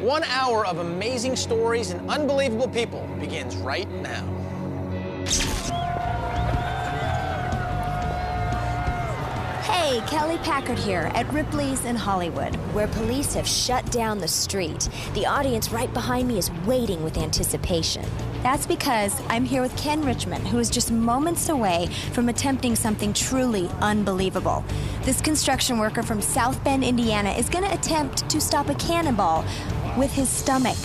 1 hour of amazing stories and unbelievable people begins right now. Hey, Kelly Packard here at Ripley's in Hollywood, where police have shut down the street. The audience right behind me is waiting with anticipation. That's because I'm here with Ken Richmond, who is just moments away from attempting something truly unbelievable. This construction worker from South Bend, Indiana, is going to attempt to stop a cannonball with his stomach.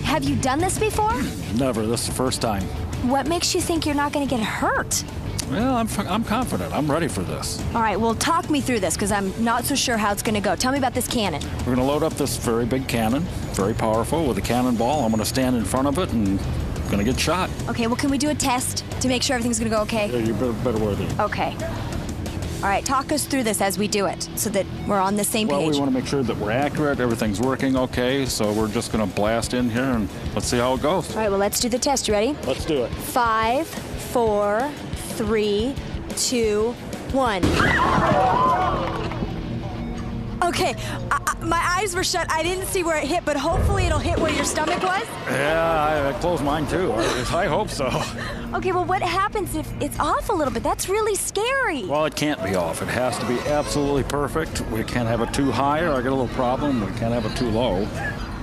Have you done this before? Never. This is the first time. What makes you think you're not going to get hurt? Well, I'm confident. I'm ready for this. All right, well, talk me through this, because I'm not so sure how it's going to go. Tell me about this cannon. We're going to load up this very big cannon, very powerful, with a cannonball. I'm going to stand in front of it and going to get shot. Okay, well, can we do a test to make sure everything's going to go okay? Yeah, you better wear these. Okay. All right, talk us through this as we do it so that we're on the same page. Well, we want to make sure that we're accurate, everything's working okay, so we're just going to blast in here and let's see how it goes. All right, well, let's do the test. You ready? Let's do it. 5, 4, 3, 2, 1. Okay, my eyes were shut. I didn't see where it hit, but hopefully it'll hit where your stomach was. Yeah, I closed mine too. I hope so. Okay, well, what happens if it's off a little bit? That's really scary. Well, it can't be off. It has to be absolutely perfect. We can't have it too high or I get a little problem. We can't have it too low.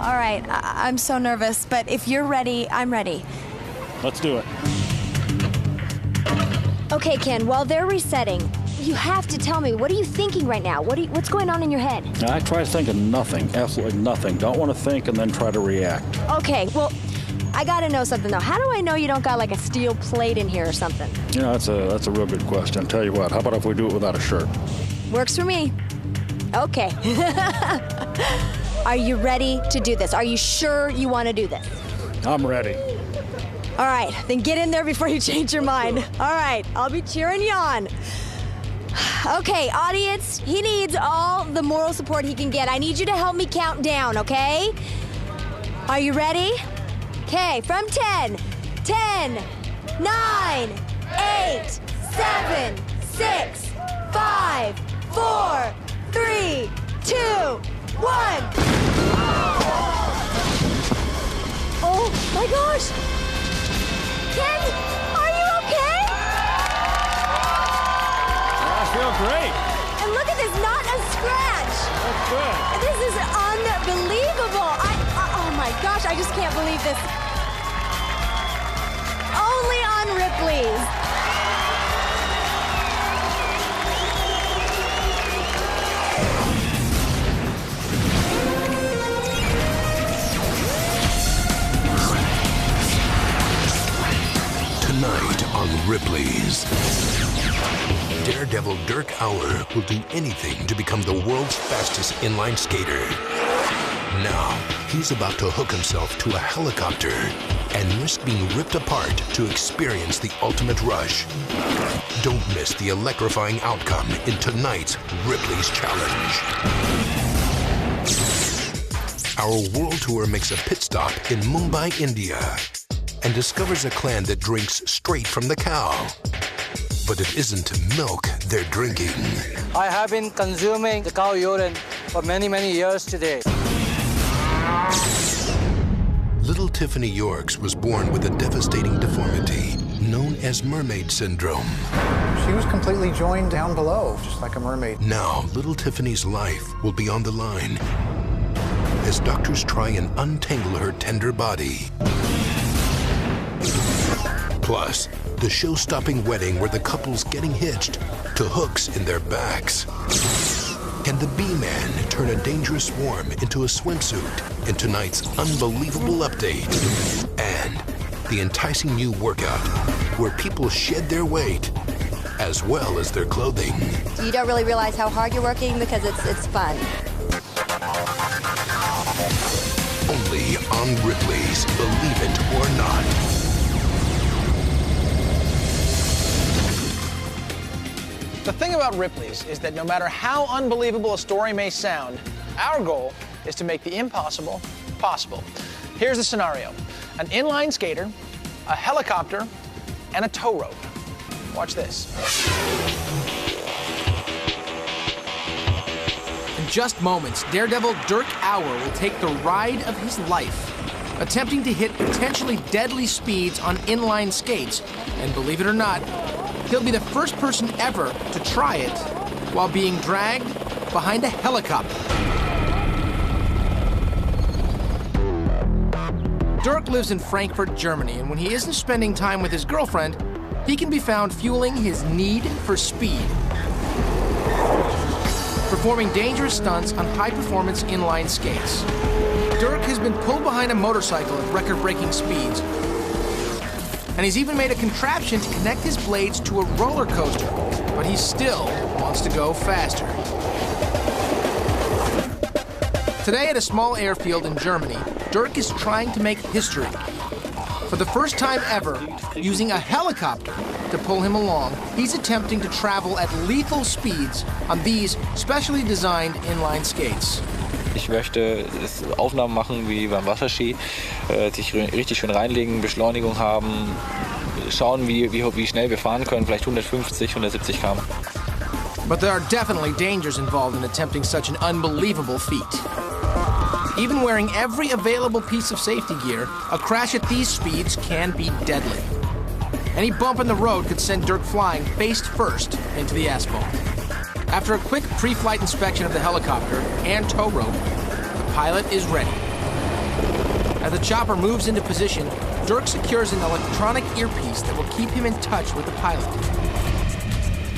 All right, I'm so nervous, but if you're ready, I'm ready. Let's do it. Okay, Ken, while they're resetting, you have to tell me, what are you thinking right now? What's going on in your head? I try thinking nothing, absolutely nothing. Don't want to think and then try to react. Okay, well, I gotta know something though. How do I know you don't got like a steel plate in here or something? You know, that's a real good question. Tell you what, how about if we do it without a shirt? Works for me. Okay. Are you ready to do this? Are you sure you want to do this? I'm ready. All right, then get in there before you change your mind. All right, I'll be cheering you on. Okay, audience, he needs all the moral support he can get. I need you to help me count down, okay? Are you ready? Okay, from 10. 10, 9, 8, 7, 6, 5, 4, 3, 2, 1. Oh my gosh! Ken, are you okay? I feel great. And look at this, not a scratch. That's good. This is unbelievable. Oh my gosh, I just can't believe this. Only on Ripley's. Tonight on Ripley's, Daredevil Dirk Auer will do anything to become the world's fastest inline skater. Now, he's about to hook himself to a helicopter and risk being ripped apart to experience the ultimate rush. Don't miss the electrifying outcome in tonight's Ripley's Challenge. Our world tour makes a pit stop in Mumbai, India, and discovers a clan that drinks straight from the cow. But it isn't milk they're drinking. I have been consuming the cow urine for many, many years today. Little Tiffany Yorks was born with a devastating deformity known as mermaid syndrome. She was completely joined down below, just like a mermaid. Now, little Tiffany's life will be on the line as doctors try and untangle her tender body. Plus, the show-stopping wedding where the couple's getting hitched to hooks in their backs. Can the Bee-Man turn a dangerous swarm into a swimsuit in tonight's unbelievable update? And the enticing new workout where people shed their weight as well as their clothing. You don't really realize how hard you're working because it's fun. Only on Ripley's Believe It or Not. The thing about Ripley's is that no matter how unbelievable a story may sound, our goal is to make the impossible possible. Here's the scenario. An inline skater, a helicopter, and a tow rope. Watch this. just moments, Daredevil Dirk Auer will take the ride of his life, attempting to hit potentially deadly speeds on inline skates. And believe it or not, he'll be the first person ever to try it while being dragged behind a helicopter. Dirk lives in Frankfurt, Germany, and when he isn't spending time with his girlfriend, he can be found fueling his need for speed, performing dangerous stunts on high-performance inline skates. Dirk has been pulled behind a motorcycle at record-breaking speeds, and he's even made a contraption to connect his blades to a roller coaster, but he still wants to go faster. Today at a small airfield in Germany, Dirk is trying to make history. For the first time ever, using a helicopter to pull him along, he's attempting to travel at lethal speeds on these specially designed inline skates. Ich möchte Aufnahmen machen wie beim Wasserski, sich richtig schön reinlegen, Beschleunigung haben, schauen, wie schnell wir fahren können, vielleicht 150, 170 km. But there are definitely dangers involved in attempting such an unbelievable feat. Even wearing every available piece of safety gear, a crash at these speeds can be deadly. Any bump in the road could send Dirk flying face first into the asphalt. After a quick pre-flight inspection of the helicopter and tow rope, the pilot is ready. As the chopper moves into position, Dirk secures an electronic earpiece that will keep him in touch with the pilot.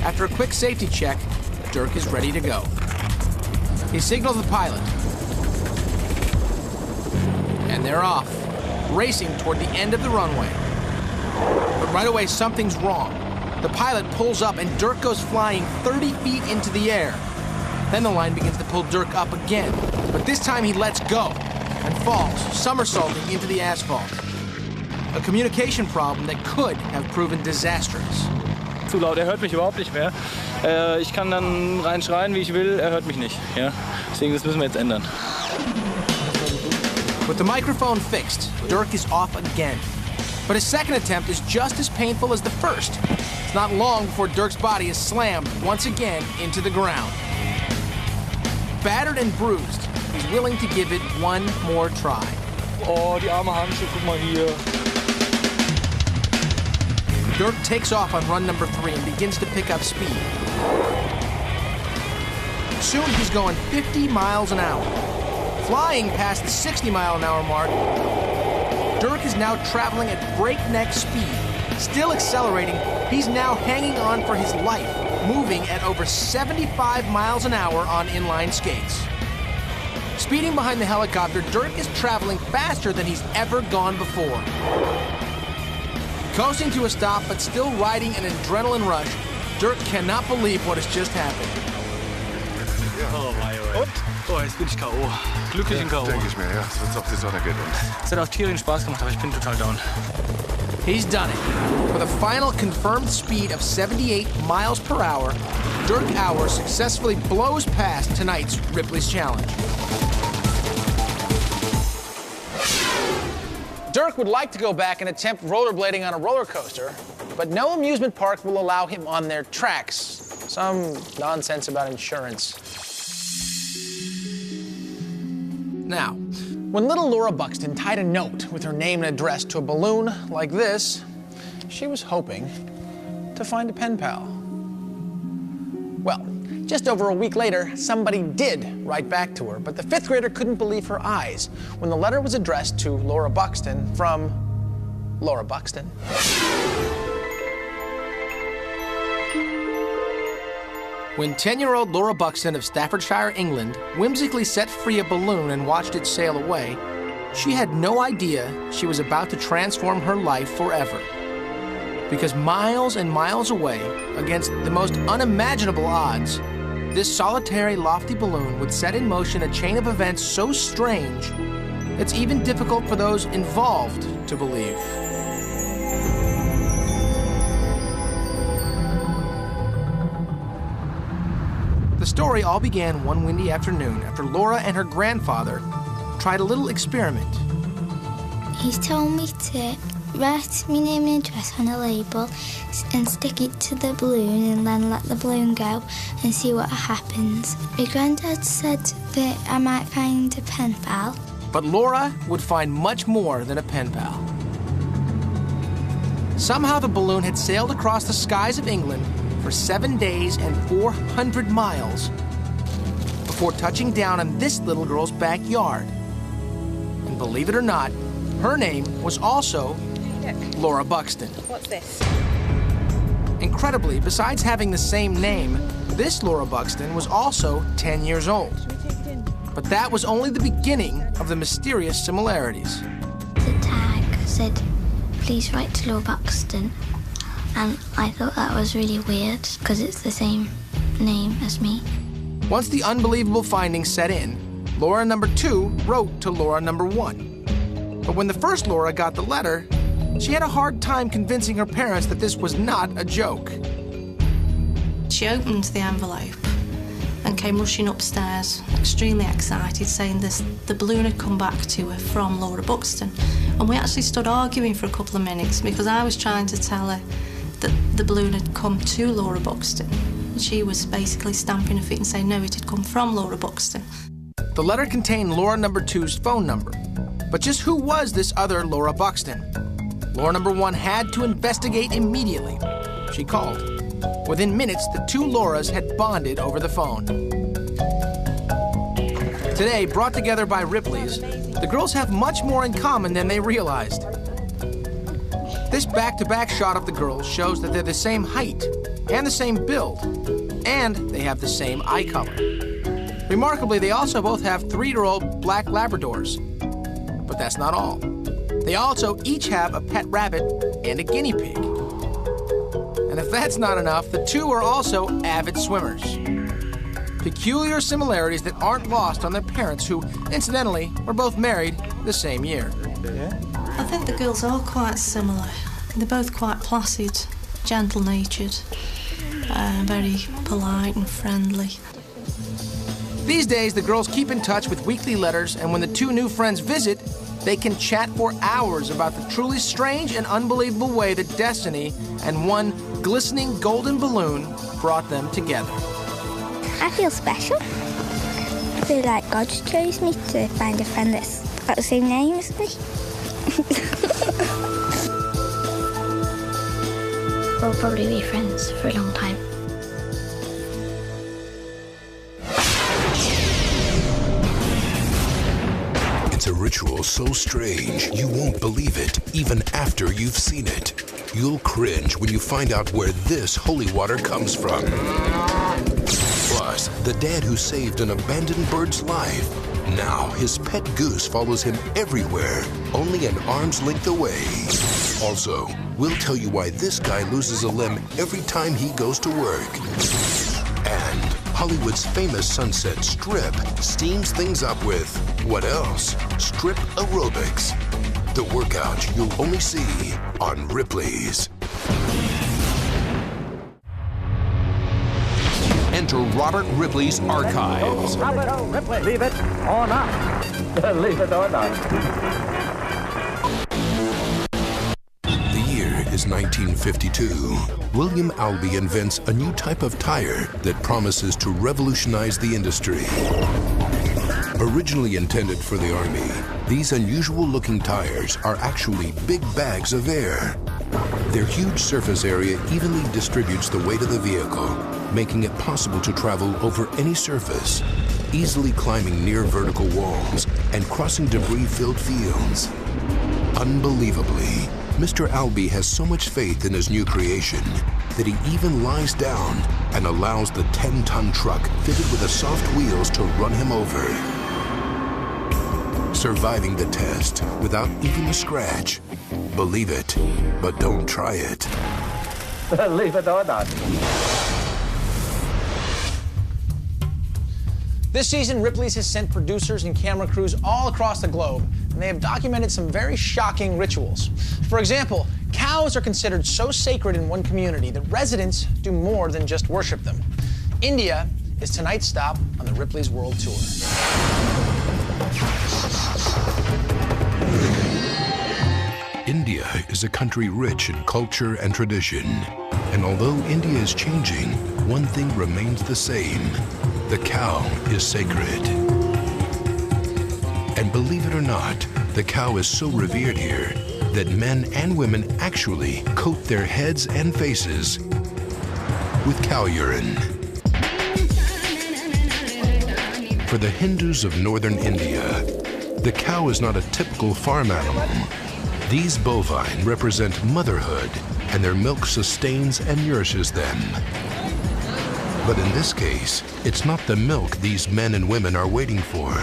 After a quick safety check, Dirk is ready to go. He signals the pilot, and they're off, racing toward the end of the runway. But right away, something's wrong. The pilot pulls up and Dirk goes flying 30 feet into the air. Then the line begins to pull Dirk up again, but this time he lets go and falls, somersaulting into the asphalt. A communication problem that could have proven disastrous. Zu laut, hört mich überhaupt nicht mehr. Ich kann dann reinschreien, wie ich will, hört mich nicht. Ja? Deswegen, das müssen wir jetzt ändern. With the microphone fixed, Dirk is off again. But his second attempt is just as painful as the first. It's not long before Dirk's body is slammed once again into the ground. Battered and bruised, he's willing to give it one more try. Oh, die arme Handschuhe, guck mal hier. Dirk takes off on run number 3 and begins to pick up speed. Soon he's going 50 miles an hour. Flying past the 60-mile-an-hour mark, Dirk is now traveling at breakneck speed. Still accelerating, he's now hanging on for his life, moving at over 75 miles an hour on inline skates. Speeding behind the helicopter, Dirk is traveling faster than he's ever gone before. Coasting to a stop, but still riding an adrenaline rush, Dirk cannot believe what has just happened. Oh mein Gott. Oh, jetzt bin ich K.O. Glücklich in K.O. Denke ich mir, ja. Es wird auf die Sonne gehen. Es hat auch tierigen Spaß gemacht, aber ich bin total down. He's done it. With a final confirmed speed of 78 miles per hour, Dirk Auer successfully blows past tonight's Ripley's Challenge. Dirk would like to go back and attempt rollerblading on a roller coaster, but no amusement park will allow him on their tracks. Some nonsense about insurance. Now, when little Laura Buxton tied a note with her name and address to a balloon like this, she was hoping to find a pen pal. Well, just over a week later, somebody did write back to her, but the 5th grader couldn't believe her eyes when the letter was addressed to Laura Buxton from Laura Buxton. When 10-year-old Laura Buxton of Staffordshire, England, whimsically set free a balloon and watched it sail away, she had no idea she was about to transform her life forever. Because miles and miles away, against the most unimaginable odds, this solitary, lofty balloon would set in motion a chain of events so strange, it's even difficult for those involved to believe. The story all began one windy afternoon after Laura and her grandfather tried a little experiment. He's told me to write my name and address on a label and stick it to the balloon and then let the balloon go and see what happens. My granddad said that I might find a pen pal. But Laura would find much more than a pen pal. Somehow the balloon had sailed across the skies of England for 7 days and 400 miles before touching down in this little girl's backyard. And believe it or not, her name was also Laura Buxton. What's this? Incredibly, besides having the same name, this Laura Buxton was also 10 years old. But that was only the beginning of the mysterious similarities. The tag said, please write to Laura Buxton. And I thought that was really weird because it's the same name as me. Once the unbelievable findings set in, Laura number 2 wrote to Laura number 1. But when the first Laura got the letter, she had a hard time convincing her parents that this was not a joke. She opened the envelope and came rushing upstairs, extremely excited, saying the balloon had come back to her from Laura Buxton. And we actually stood arguing for a couple of minutes because I was trying to tell her that the balloon had come to Laura Buxton. And she was basically stamping her feet and saying, no, it had come from Laura Buxton. The letter contained Laura number 2's phone number. But just who was this other Laura Buxton? Laura number 1 had to investigate immediately. She called. Within minutes, the two Lauras had bonded over the phone. Today, brought together by Ripley's, the girls have much more in common than they realized. This back-to-back shot of the girls shows that they're the same height and the same build, and they have the same eye color. Remarkably, they also both have 3-year-old black Labradors. But that's not all. They also each have a pet rabbit and a guinea pig. And if that's not enough, the two are also avid swimmers. Peculiar similarities that aren't lost on their parents, who, incidentally, were both married the same year. I think the girls are quite similar. They're both quite placid, gentle-natured, very polite and friendly. These days, the girls keep in touch with weekly letters, and when the two new friends visit, they can chat for hours about the truly strange and unbelievable way that destiny and one glistening golden balloon brought them together. I feel special. I feel like God chose me to find a friend that's got the same name as me. We'll probably be friends for a long time. It's a ritual so strange you won't believe it even after you've seen it. You'll cringe when you find out where this holy water comes from. Plus, the dad who saved an abandoned bird's life. Now his pet goose follows him everywhere, only an arm's length away. Also, we'll tell you why this guy loses a limb every time he goes to work. And Hollywood's famous Sunset Strip steams things up with, what else? Strip aerobics. The workout you'll only see on Ripley's. Enter Robert Ripley's archives. Ripley, leave it or not. Leave it or not. The year is 1952. William Albee invents a new type of tire that promises to revolutionize the industry. Originally intended for the Army, these unusual-looking tires are actually big bags of air. Their huge surface area evenly distributes the weight of the vehicle, making it possible to travel over any surface, easily climbing near vertical walls and crossing debris-filled fields. Unbelievably, Mr. Albee has so much faith in his new creation that he even lies down and allows the 10-ton truck fitted with the soft wheels to run him over. Surviving the test without even a scratch. Believe it, but don't try it. Leave it or not. This season, Ripley's has sent producers and camera crews all across the globe, and they have documented some very shocking rituals. For example, cows are considered so sacred in one community that residents do more than just worship them. India is tonight's stop on the Ripley's World Tour. India is a country rich in culture and tradition. And although India is changing, one thing remains the same. The cow is sacred. And believe it or not, the cow is so revered here that men and women actually coat their heads and faces with cow urine. For the Hindus of northern India, the cow is not a typical farm animal. These bovine represent motherhood, and their milk sustains and nourishes them. But in this case, it's not the milk these men and women are waiting for.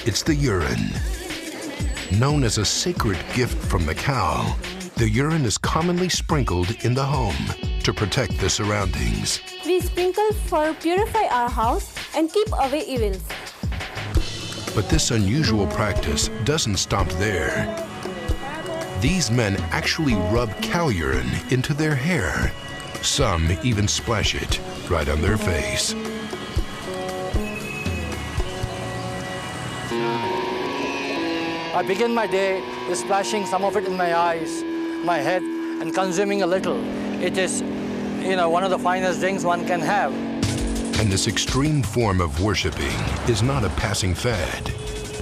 It's the urine. Known as a sacred gift from the cow, the urine is commonly sprinkled in the home to protect the surroundings. We sprinkle for purify our house and keep away evils. But this unusual practice doesn't stop there. These men actually rub cow urine into their hair. Some even splash it right on their face. I begin my day with splashing some of it in my eyes, my head, and consuming a little. It is, one of the finest drinks one can have. And this extreme form of worshiping is not a passing fad.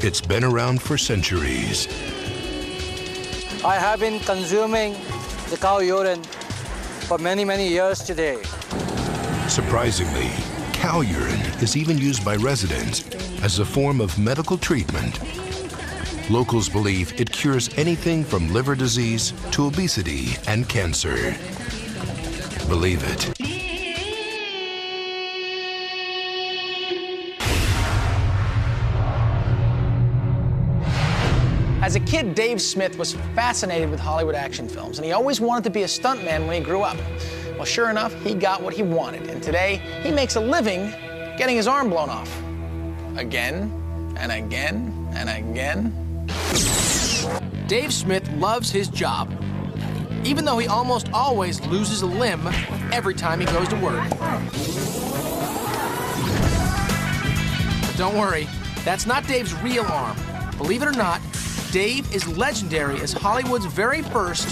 It's been around for centuries. I have been consuming the cow urine for many, many years today. Surprisingly, cow urine is even used by residents as a form of medical treatment. Locals believe it cures anything from liver disease to obesity and cancer. Believe it. As a kid, Dave Smith was fascinated with Hollywood action films, and he always wanted to be a stuntman when he grew up. Well, sure enough, he got what he wanted, and today he makes a living getting his arm blown off. Again, and again, and again. Dave Smith loves his job, even though he almost always loses a limb every time he goes to work. But don't worry, that's not Dave's real arm. Believe it or not, Dave is legendary as Hollywood's very first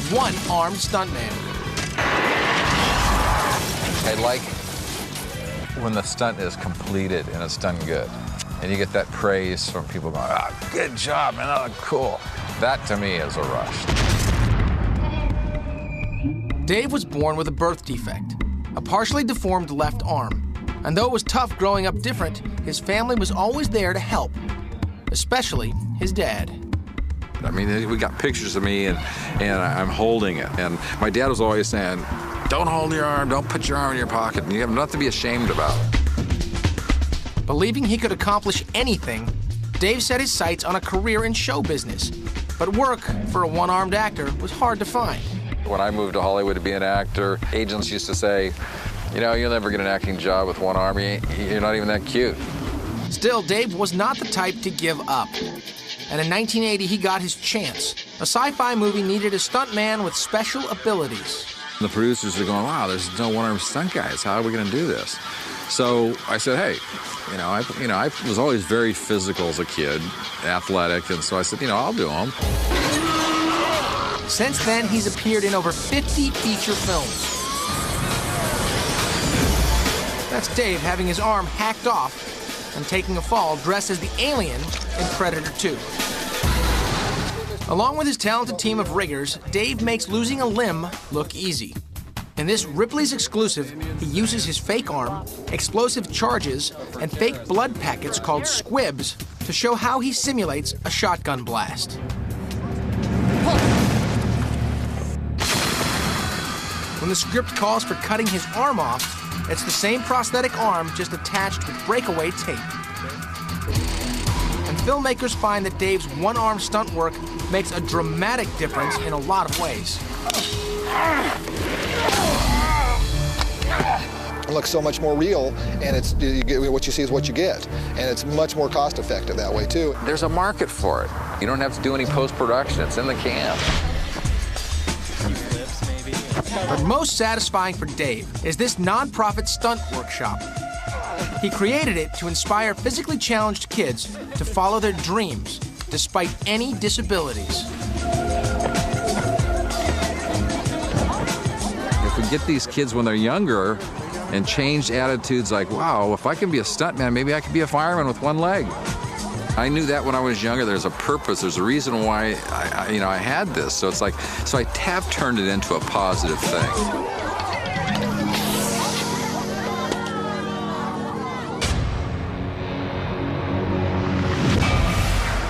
one-armed stuntman. I like when the stunt is completed and it's done good. And you get that praise from people going, good job, man, that looked cool. That, to me, is a rush. Dave was born with a birth defect, a partially deformed left arm. And though it was tough growing up different, his family was always there to help, especially his dad. I mean, we got pictures of me, and I'm holding it. And my dad was always saying, don't hold your arm, don't put your arm in your pocket, and you have nothing to be ashamed about. Believing he could accomplish anything, Dave set his sights on a career in show business. But work for a one-armed actor was hard to find. When I moved to Hollywood to be an actor, agents used to say, you'll never get an acting job with one arm, you're not even that cute. Still, Dave was not the type to give up. And in 1980, he got his chance. A sci-fi movie needed a stuntman with special abilities. The producers are going, wow, there's no one-armed stunt guys. How are we going to do this? So I said, hey, I was always very physical as a kid, athletic, and so I said, I'll do them. Since then, he's appeared in over 50 feature films. That's Dave having his arm hacked off and taking a fall dressed as the alien in Predator 2. Along with his talented team of riggers, Dave makes losing a limb look easy. In this Ripley's exclusive, he uses his fake arm, explosive charges, and fake blood packets called squibs to show how he simulates a shotgun blast. When the script calls for cutting his arm off, it's the same prosthetic arm, just attached with breakaway tape. And filmmakers find that Dave's one-arm stunt work makes a dramatic difference in a lot of ways. It looks so much more real, and what you see is what you get. And it's much more cost-effective that way, too. There's a market for it. You don't have to do any post-production. It's in the can. But most satisfying for Dave is this non-profit stunt workshop. He created it to inspire physically challenged kids to follow their dreams despite any disabilities. get these kids when they're younger and change attitudes like, wow, if I can be a stuntman, maybe I could be a fireman with one leg. I knew that when I was younger. There's a purpose. There's a reason why I had this. So it's like, so I have turned it into a positive thing.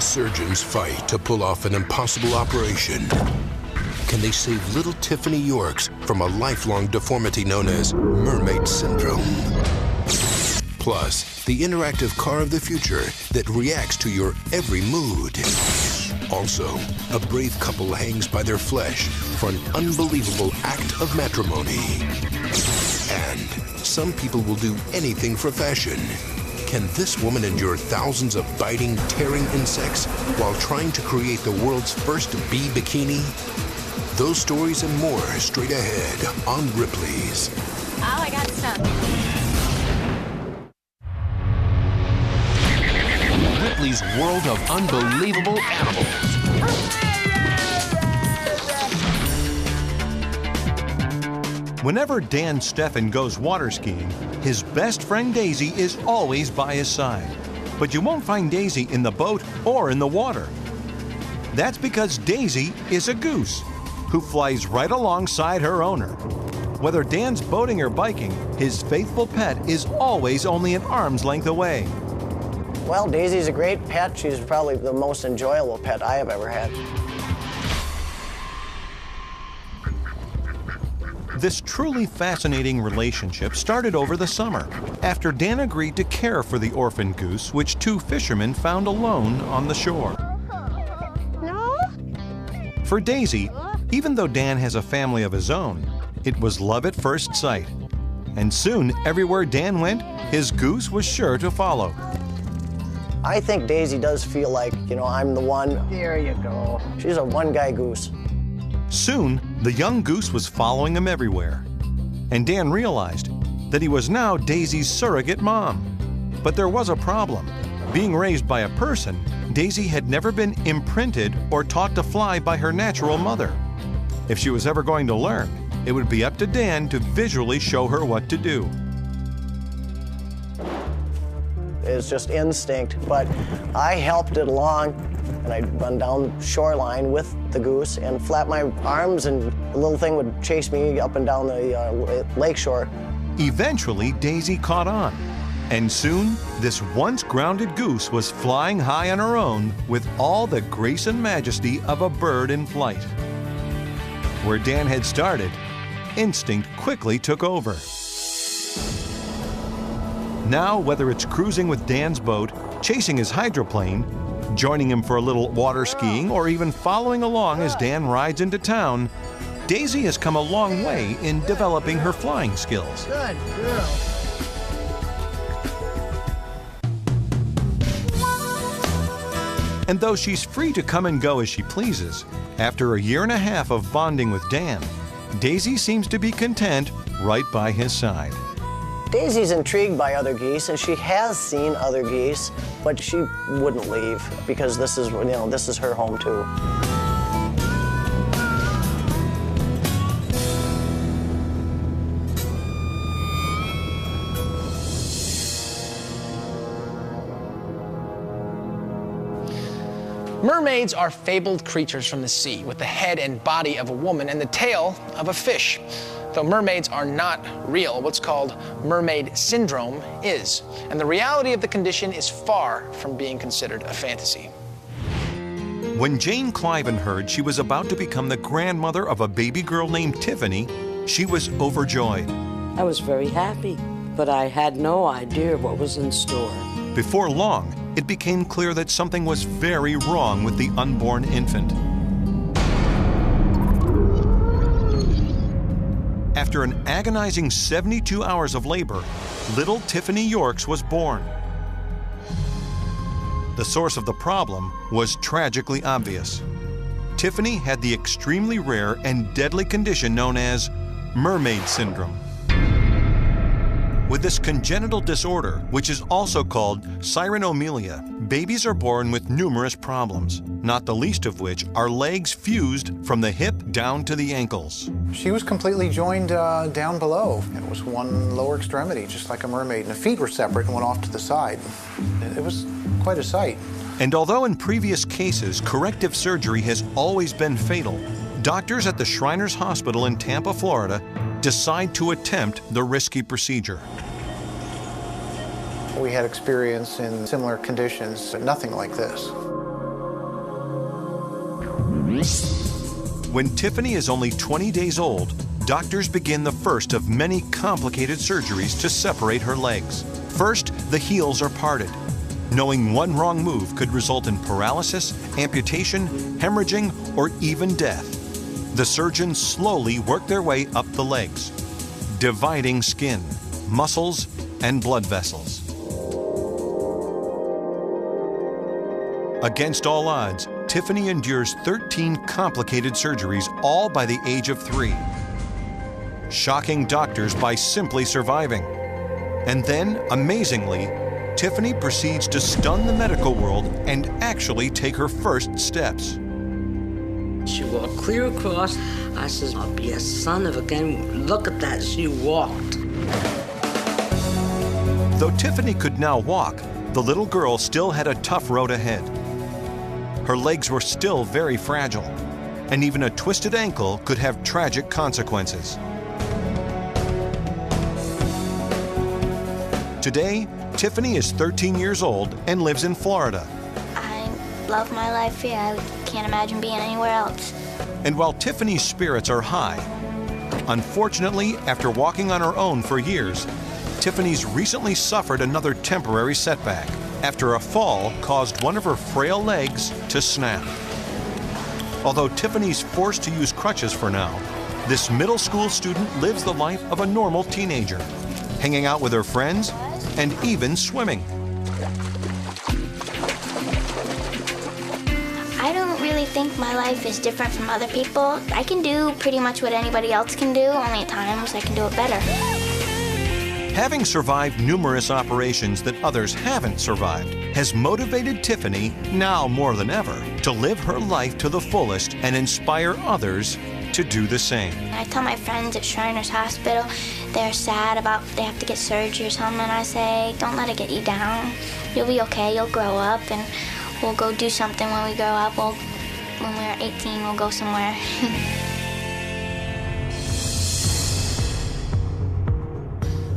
Surgeons fight to pull off an impossible operation. Can they save little Tiffany Yorks from a lifelong deformity known as mermaid syndrome? Plus, the interactive car of the future that reacts to your every mood. Also, a brave couple hangs by their flesh for an unbelievable act of matrimony. And some people will do anything for fashion. Can this woman endure thousands of biting, tearing insects while trying to create the world's first bee bikini? Those stories and more straight ahead on Ripley's. Oh, I got stuff. Ripley's world of unbelievable animals. Whenever Dan Steffen goes water skiing, his best friend Daisy is always by his side. But you won't find Daisy in the boat or in the water. That's because Daisy is a goose who flies right alongside her owner. Whether Dan's boating or biking, his faithful pet is always only an arm's length away. Well, Daisy's a great pet. She's probably the most enjoyable pet I have ever had. This truly fascinating relationship started over the summer, after Dan agreed to care for the orphan goose, which two fishermen found alone on the shore. No? For Daisy, even though Dan has a family of his own, it was love at first sight. And soon, everywhere Dan went, his goose was sure to follow. I think Daisy does feel like, I'm the one. There you go. She's a one-guy goose. Soon, the young goose was following him everywhere. And Dan realized that he was now Daisy's surrogate mom. But there was a problem. Being raised by a person, Daisy had never been imprinted or taught to fly by her natural mother. If she was ever going to learn, it would be up to Dan to visually show her what to do. It's just instinct, but I helped it along, and I'd run down shoreline with the goose and flap my arms, and the little thing would chase me up and down the lakeshore. Eventually, Daisy caught on, and soon, this once grounded goose was flying high on her own with all the grace and majesty of a bird in flight. Where Dan had started, instinct quickly took over. Now, whether it's cruising with Dan's boat, chasing his hydroplane, joining him for a little water skiing, or even following along as Dan rides into town, Daisy has come a long way in developing her flying skills. Good girl. And though she's free to come and go as she pleases, after a year and a half of bonding with Dan, Daisy seems to be content right by his side. Daisy's intrigued by other geese, and she has seen other geese, but she wouldn't leave because this is, this is her home too. Mermaids are fabled creatures from the sea with the head and body of a woman and the tail of a fish. Though mermaids are not real, what's called mermaid syndrome is. And the reality of the condition is far from being considered a fantasy. When Jane Cliven heard she was about to become the grandmother of a baby girl named Tiffany, she was overjoyed. I was very happy, but I had no idea what was in store. Before long, it became clear that something was very wrong with the unborn infant. After an agonizing 72 hours of labor, little Tiffany Yorks was born. The source of the problem was tragically obvious. Tiffany had the extremely rare and deadly condition known as mermaid syndrome. With this congenital disorder, which is also called cyrinomyelia, babies are born with numerous problems, not the least of which are legs fused from the hip down to the ankles. She was completely joined down below. It was one lower extremity, just like a mermaid, and the feet were separate and went off to the side. It was quite a sight. And although in previous cases corrective surgery has always been fatal, doctors at the Shriners Hospital in Tampa, Florida, decide to attempt the risky procedure. We had experience in similar conditions, but nothing like this. When Tiffany is only 20 days old, doctors begin the first of many complicated surgeries to separate her legs. First, the heels are parted. Knowing one wrong move could result in paralysis, amputation, hemorrhaging, or even death. The surgeons slowly work their way up the legs, dividing skin, muscles, and blood vessels. Against all odds, Tiffany endures 13 complicated surgeries, all by the age of 3. Shocking doctors by simply surviving. And then, amazingly, Tiffany proceeds to stun the medical world and actually take her first steps. She walked clear across. I says, I'll be a son of a gun. Look at that, she walked. Though Tiffany could now walk, the little girl still had a tough road ahead. Her legs were still very fragile, and even a twisted ankle could have tragic consequences. Today, Tiffany is 13 years old and lives in Florida. I love my life here. I can't imagine being anywhere else. And while Tiffany's spirits are high, unfortunately, after walking on her own for years, Tiffany's recently suffered another temporary setback after a fall caused one of her frail legs to snap. Although Tiffany's forced to use crutches for now, this middle school student lives the life of a normal teenager, hanging out with her friends and even swimming. I don't really think my life is different from other people. I can do pretty much what anybody else can do, only at times I can do it better. Having survived numerous operations that others haven't survived has motivated Tiffany, now more than ever, to live her life to the fullest and inspire others to do the same. I tell my friends at Shriners Hospital they're sad about they have to get surgery or something, and I say, don't let it get you down. You'll be okay, you'll grow up, and we'll go do something when we grow up. When we're 18, we'll go somewhere.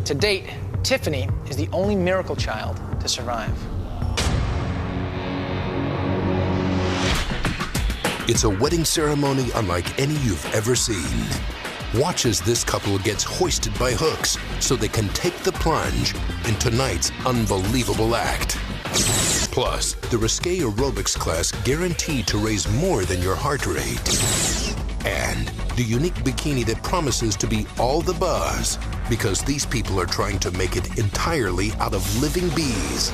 To date, Tiffany is the only miracle child to survive. It's a wedding ceremony unlike any you've ever seen. Watch as this couple gets hoisted by hooks so they can take the plunge in tonight's unbelievable act. Plus, the risque aerobics class guaranteed to raise more than your heart rate. And the unique bikini that promises to be all the buzz, because these people are trying to make it entirely out of living bees.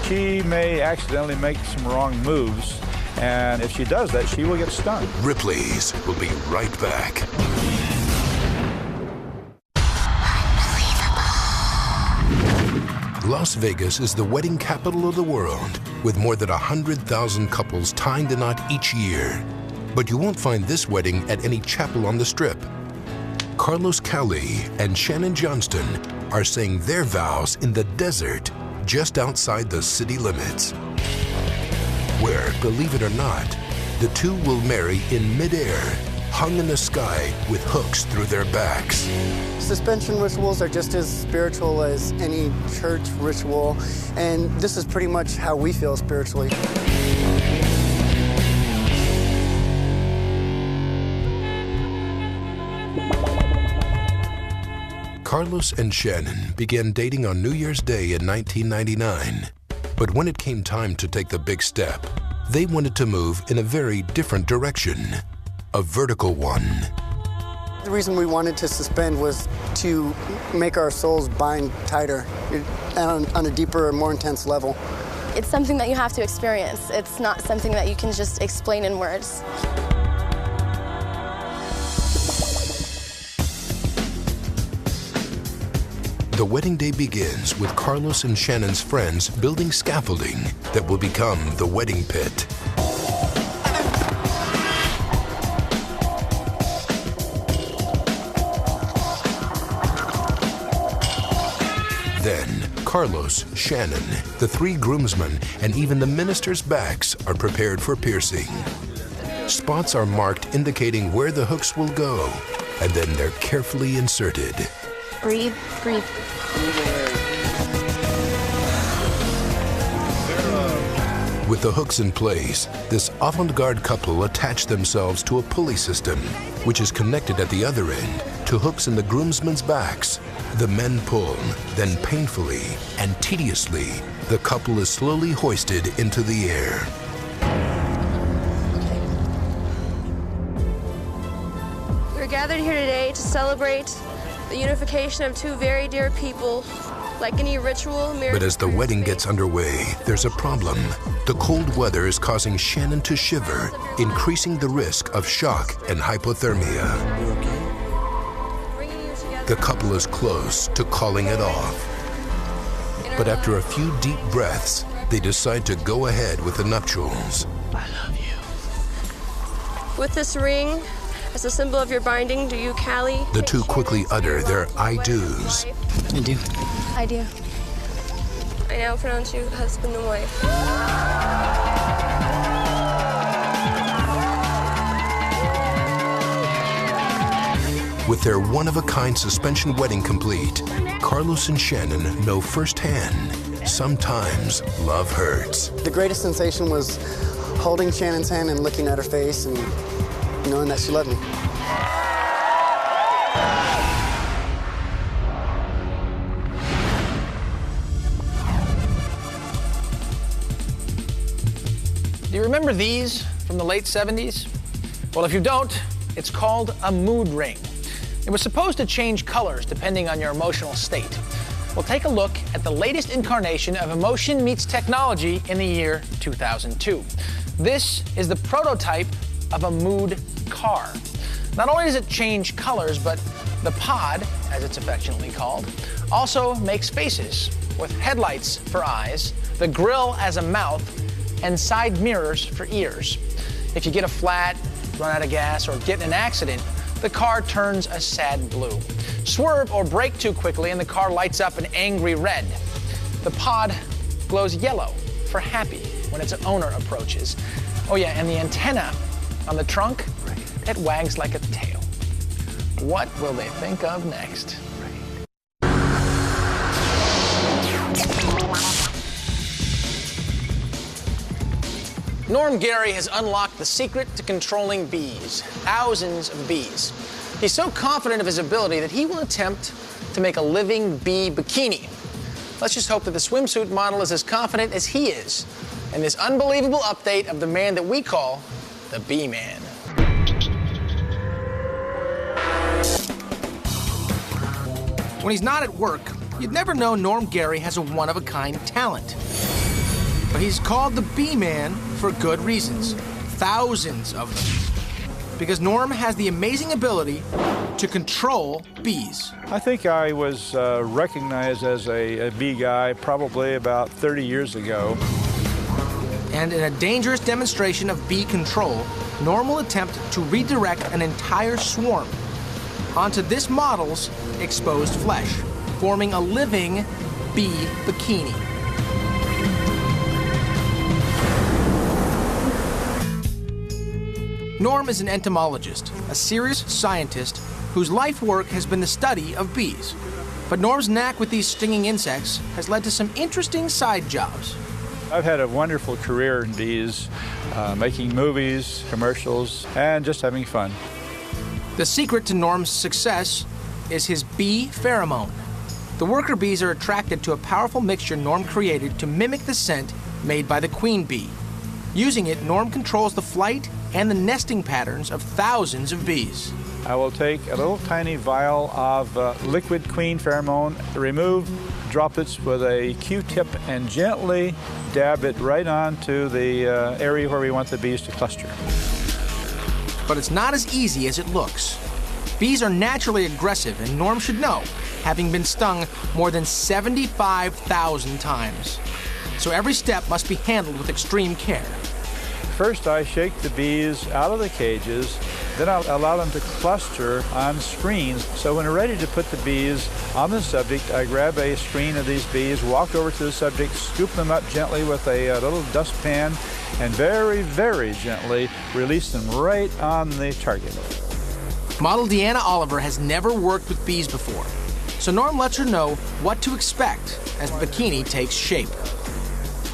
She may accidentally make some wrong moves, and if she does that, she will get stung. Ripley's will be right back. Las Vegas is the wedding capital of the world, with more than 100,000 couples tying the knot each year. But you won't find this wedding at any chapel on the Strip. Carlos Cali and Shannon Johnston are saying their vows in the desert just outside the city limits, where, believe it or not, the two will marry in midair, hung in the sky with hooks through their backs. Suspension rituals are just as spiritual as any church ritual, and this is pretty much how we feel spiritually. Carlos and Shannon began dating on New Year's Day in 1999. But when it came time to take the big step, they wanted to move in a very different direction, a vertical one. The reason we wanted to suspend was to make our souls bind tighter on a deeper, more intense level. It's something that you have to experience. It's not something that you can just explain in words. The wedding day begins with Carlos and Shannon's friends building scaffolding that will become the wedding pit. Then, Carlos, Shannon, the three groomsmen, and even the minister's backs are prepared for piercing. Spots are marked indicating where the hooks will go, and then they're carefully inserted. Breathe, breathe. With the hooks in place, this avant-garde couple attach themselves to a pulley system, which is connected at the other end to hooks in the groomsmen's backs. The men pull, then painfully and tediously, the couple is slowly hoisted into the air. We're gathered here today to celebrate the unification of two very dear people. Like any ritual, But as the wedding gets underway, there's a problem. The cold weather is causing Shannon to shiver, increasing the risk of shock and hypothermia. The couple is close to calling it off. But after a few deep breaths, they decide to go ahead with the nuptials. I love you. With this ring, as a symbol of your binding, do you, Callie? The two quickly utter their I do's. I do. I do. I now pronounce you husband and wife. With their one-of-a-kind suspension wedding complete, Carlos and Shannon know firsthand, sometimes love hurts. The greatest sensation was holding Shannon's hand and looking at her face and knowing that she loved me. Do you remember these from the late 70s? Well, if you don't, it's called a mood ring. It was supposed to change colors depending on your emotional state. We'll take a look at the latest incarnation of emotion meets technology in the year 2002. This is the prototype of a mood car. Not only does it change colors, but the pod, as it's affectionately called, also makes faces with headlights for eyes, the grille as a mouth, and side mirrors for ears. If you get a flat, run out of gas, or get in an accident, the car turns a sad blue. Swerve or brake too quickly and the car lights up an angry red. The pod glows yellow for happy when its owner approaches. Oh yeah, and the antenna on the trunk, it wags like a tail. What will they think of next? Norm Gary has unlocked the secret to controlling bees, thousands of bees. He's so confident of his ability that he will attempt to make a living bee bikini. Let's just hope that the swimsuit model is as confident as he is in this unbelievable update of the man that we call the Bee Man. When he's not at work, you'd never know Norm Gary has a one-of-a-kind talent. But he's called the Bee Man for good reasons. Thousands of them. Because Norm has the amazing ability to control bees. I think I was recognized as a bee guy probably about 30 years ago. And in a dangerous demonstration of bee control, Norm will attempt to redirect an entire swarm onto this model's exposed flesh, forming a living bee bikini. Norm is an entomologist, a serious scientist whose life work has been the study of bees. But Norm's knack with these stinging insects has led to some interesting side jobs. I've had a wonderful career in bees, making movies, commercials, and just having fun. The secret to Norm's success is his bee pheromone. The worker bees are attracted to a powerful mixture Norm created to mimic the scent made by the queen bee. Using it, Norm controls the flight and the nesting patterns of thousands of bees. I will take a little tiny vial of liquid queen pheromone, remove droplets with a Q-tip, and gently dab it right onto the area where we want the bees to cluster. But it's not as easy as it looks. Bees are naturally aggressive, and Norm should know. having been stung more than 75,000 times. So every step must be handled with extreme care. First, I shake the bees out of the cages, then I allow them to cluster on screens. So when we're ready to put the bees on the subject, I grab a screen of these bees, walk over to the subject, scoop them up gently with a little dustpan, and very, very gently release them right on the target. Model Deanna Oliver has never worked with bees before, so Norm lets her know what to expect as the bikini takes shape.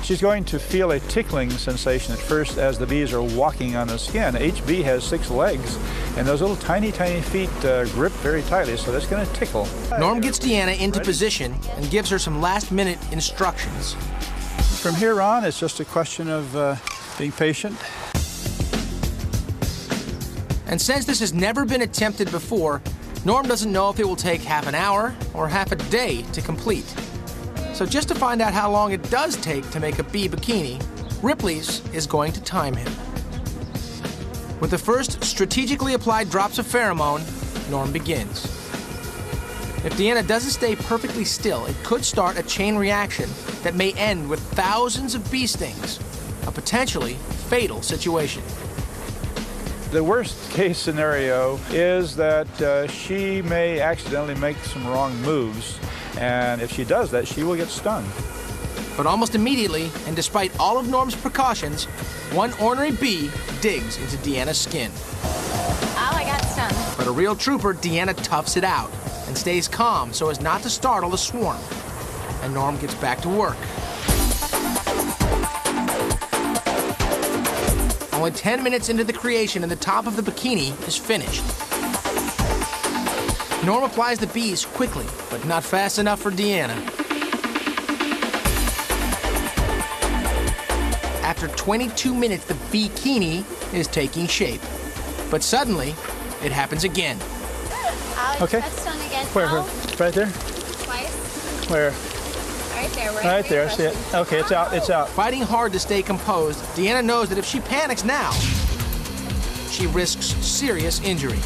She's going to feel a tickling sensation at first as the bees are walking on the skin. Each bee has 6 legs, and those little tiny, tiny feet grip very tightly, so that's going to tickle. Norm gets Deanna into position and gives her some last-minute instructions. From here on, it's just a question of being patient. And since this has never been attempted before, Norm doesn't know if it will take half an hour or half a day to complete. So just to find out how long it does take to make a bee bikini, Ripley's is going to time him. With the first strategically applied drops of pheromone, Norm begins. If Deanna doesn't stay perfectly still, it could start a chain reaction that may end with thousands of bee stings, a potentially fatal situation. The worst case scenario is that she may accidentally make some wrong moves, and if she does that, she will get stung. But almost immediately, and despite all of Norm's precautions, one ornery bee digs into Deanna's skin. Oh, I got stung. But a real trooper, Deanna toughs it out and stays calm so as not to startle the swarm. And Norm gets back to work. Only 10 minutes into the creation and the top of the bikini is finished. Norm applies the bees quickly, but not fast enough for Deanna. After 22 minutes, the bikini is taking shape. But suddenly, it happens again. Alex, Okay. that's stung again. Where? Ow. Right there? Twice. Where? Right there. Right there, I see it. Okay, it's out, it's out. Fighting hard to stay composed, Deanna knows that if she panics now, she risks serious injury.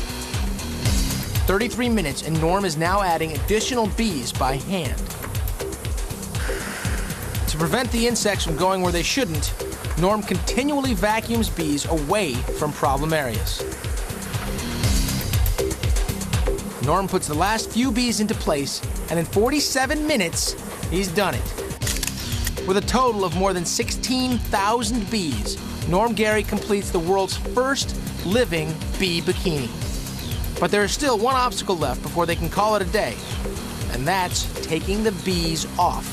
33 minutes, and Norm is now adding additional bees by hand. To prevent the insects from going where they shouldn't, Norm continually vacuums bees away from problem areas. Norm puts the last few bees into place, and in 47 minutes, he's done it. With a total of more than 16,000 bees, Norm Gary completes the world's first living bee bikini. But there is still one obstacle left before they can call it a day, and that's taking the bees off.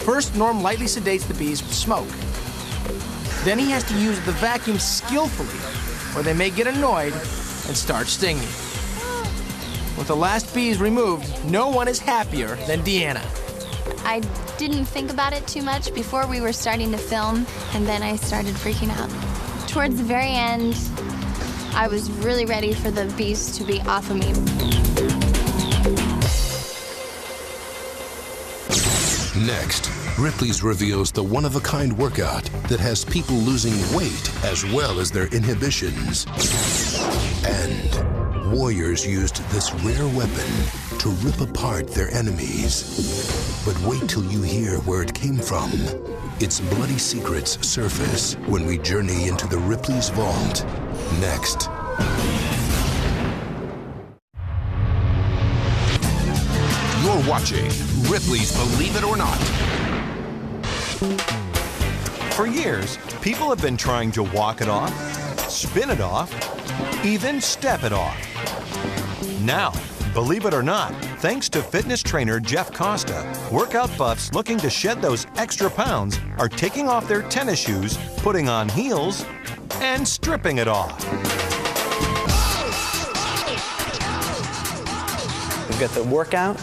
First, Norm lightly sedates the bees with smoke. Then he has to use the vacuum skillfully, or they may get annoyed and start stinging. With the last bees removed, no one is happier than Deanna. I didn't think about it too much before we were starting to film, and then I started freaking out. Towards the very end, I was really ready for the bees to be off of me. Next, Ripley's reveals the one-of-a-kind workout that has people losing weight as well as their inhibitions. And warriors used this rare weapon to rip apart their enemies. But wait till you hear where it came from. Its bloody secrets surface when we journey into the Ripley's vault. Next. You're watching Ripley's Believe It or Not. For years, people have been trying to walk it off, spin it off, even step it off. Now, believe it or not, thanks to fitness trainer Jeff Costa, workout buffs looking to shed those extra pounds are taking off their tennis shoes, putting on heels, and stripping it off. We've got the workout,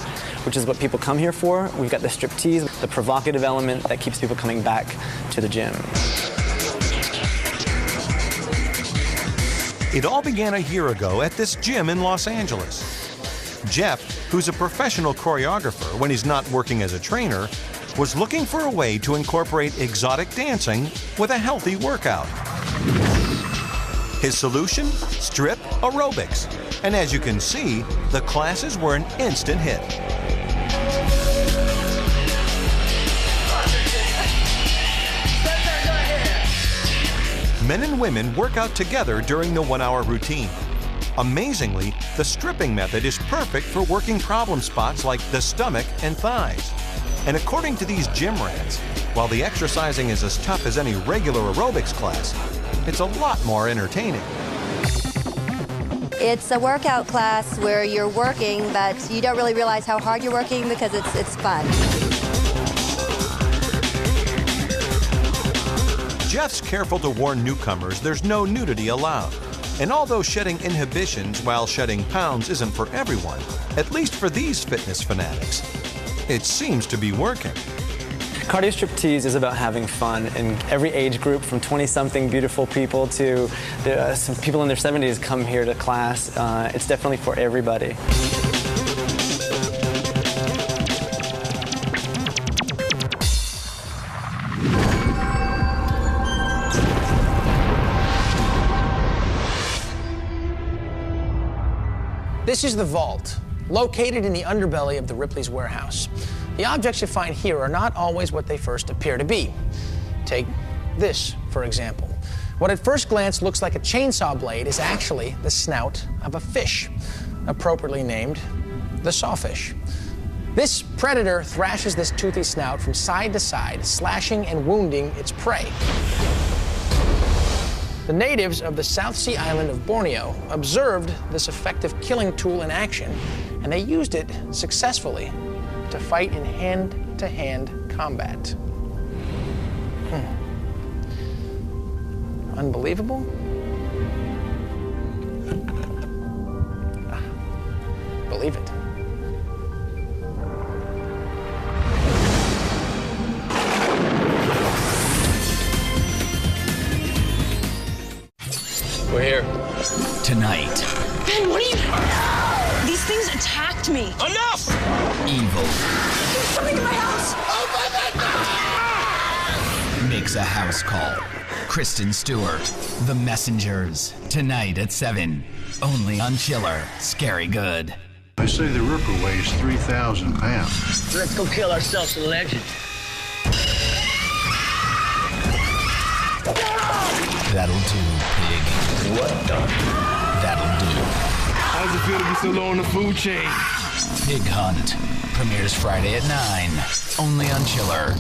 which is what people come here for. We've got the striptease, the provocative element that keeps people coming back to the gym. It all began a year ago at this gym in Los Angeles. Jeff, who's a professional choreographer when he's not working as a trainer, was looking for a way to incorporate exotic dancing with a healthy workout. His solution? Strip aerobics. And as you can see, the classes were an instant hit. Men and women work out together during the 1-hour routine. Amazingly, the stripping method is perfect for working problem spots like the stomach and thighs. And according to these gym rats, while the exercising is as tough as any regular aerobics class, it's a lot more entertaining. It's a workout class where you're working, but you don't really realize how hard you're working because it's fun. Jeff's careful to warn newcomers there's no nudity allowed. And although shedding inhibitions while shedding pounds isn't for everyone, at least for these fitness fanatics, it seems to be working. Cardio striptease is about having fun in every age group, from 20-something beautiful people to some people in their 70s come here to class. It's definitely for everybody. This is the vault, located in the underbelly of the Ripley's warehouse. The objects you find here are not always what they first appear to be. Take this, for example. What at first glance looks like a chainsaw blade is actually the snout of a fish, appropriately named the sawfish. This predator thrashes this toothy snout from side to side, slashing and wounding its prey. The natives of the South Sea island of Borneo observed this effective killing tool in action, and they used it successfully to fight in hand-to-hand combat. Unbelievable? Believe it. We're here. Tonight. Ben, what are you... These things attacked me. Enough! Evil. There's something in my house. Makes a house call. Kristen Stewart, The Messengers. Tonight at 7. Only on Chiller. Scary Good. They say the Ripper weighs 3,000 pounds. Let's go kill ourselves a legend. That'll do, pig. What the? That'll do. How does it feel to be so low on the food chain? Pig Hunt. Premieres Friday at 9. Only on Chiller.